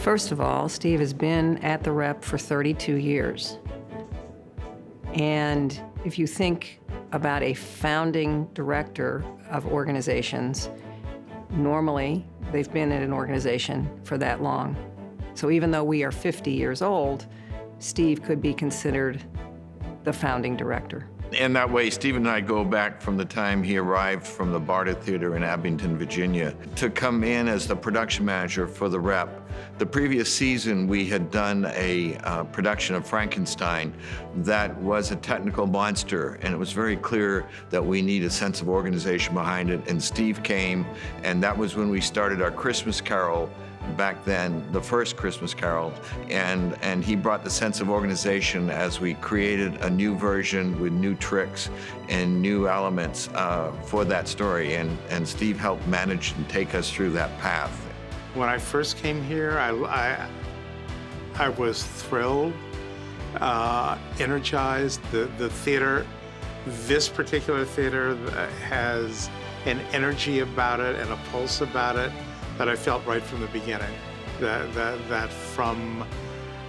First of all, Steve has been at the Rep for 32 years. And if you think about a founding director of organizations, normally they've been at an organization for that long. So even though we are 50 years old, Steve could be considered the founding director. In that way, Steve and I go back from the time he arrived from the Barter Theater in Abington, Virginia, to come in as the production manager for the Rep. The previous season, we had done a production of Frankenstein that was a technical monster, and it was very clear that we need a sense of organization behind it, and Steve came, and that was when we started our Christmas Carol back then, the first Christmas Carol, and he brought the sense of organization as we created a new version with new tricks and new elements for that story, and Steve helped manage and take us through that path. When I first came here, I was thrilled, energized. The theater, this particular theater has an energy about it and a pulse about it that I felt right from the beginning, that from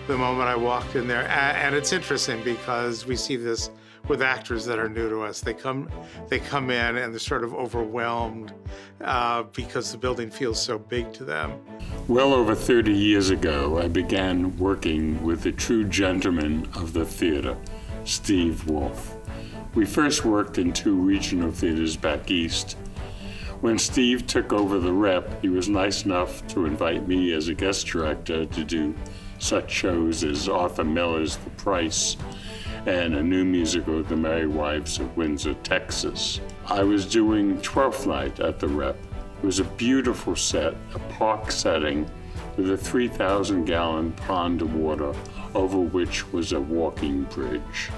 the moment I walked in there. And it's interesting because we see this with actors that are new to us. They come in and they're sort of overwhelmed because the building feels so big to them. Well over 30 years ago, I began working with the true gentleman of the theater, Steve Woolf. We first worked in 2 regional theaters back east. When Steve took over the Rep, he was nice enough to invite me as a guest director to do such shows as Arthur Miller's The Price and a new musical, The Merry Wives of Windsor, Texas. I was doing Twelfth Night at the Rep. It was a beautiful set, a park setting with a 3,000-gallon pond of water over which was a walking bridge.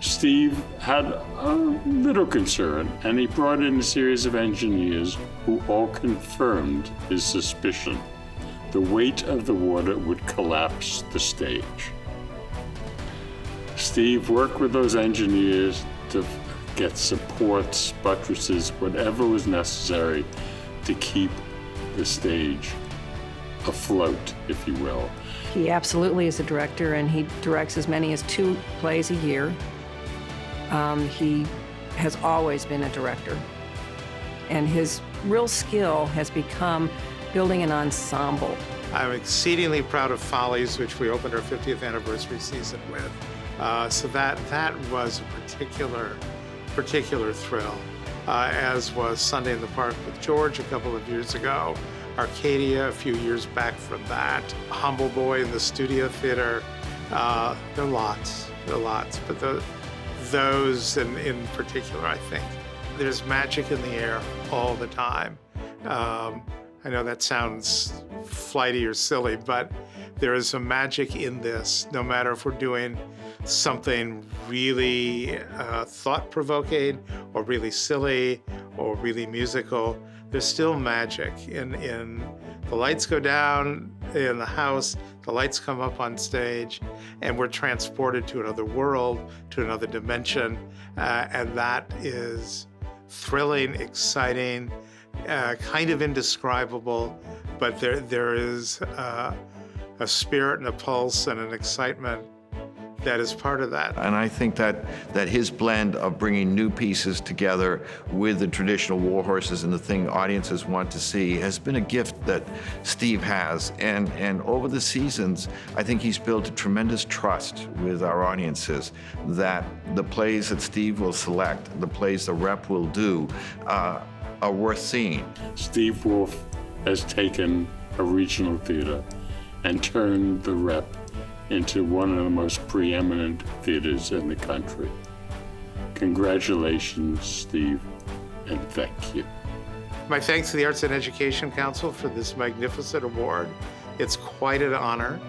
Steve had a little concern, and he brought in a series of engineers who all confirmed his suspicion. The weight of the water would collapse the stage. Steve worked with those engineers to get supports, buttresses, whatever was necessary to keep the stage afloat, if you will. He absolutely is a director, and he directs as many as 2 plays a year. He has always been a director, and his real skill has become building an ensemble. I'm exceedingly proud of Follies, which we opened our 50th anniversary season with. So that was a particular thrill, as was Sunday in the Park with George a couple of years ago, Arcadia a few years back from that, Humble Boy in the Studio Theater. There are lots, but those in particular, I think. There's magic in the air all the time. I know that sounds flighty or silly, but there is some magic in this, no matter if we're doing something really thought-provoking or really silly or really musical. There's still magic in the lights go down in the house, the lights come up on stage, and we're transported to another world, to another dimension, and that is thrilling, exciting, kind of indescribable, but there is a spirit and a pulse and an excitement that is part of that. And I think that his blend of bringing new pieces together with the traditional war horses and the thing audiences want to see has been a gift that Steve has. And over the seasons, I think he's built a tremendous trust with our audiences that the plays that Steve will select, the plays the Rep will do, are worth seeing. Steve Woolf has taken a regional theater and turned the Rep into one of the most preeminent theaters in the country. Congratulations, Steve, and thank you. My thanks to the Arts and Education Council for this magnificent award. It's quite an honor,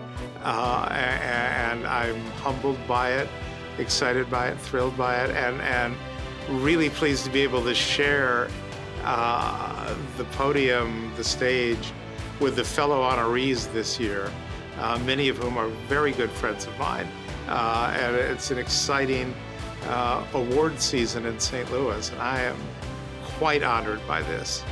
and I'm humbled by it, excited by it, thrilled by it, and really pleased to be able to share the podium, the stage, with the fellow honorees this year, many of whom are very good friends of mine. And it's an exciting award season in St. Louis, and I am quite honored by this.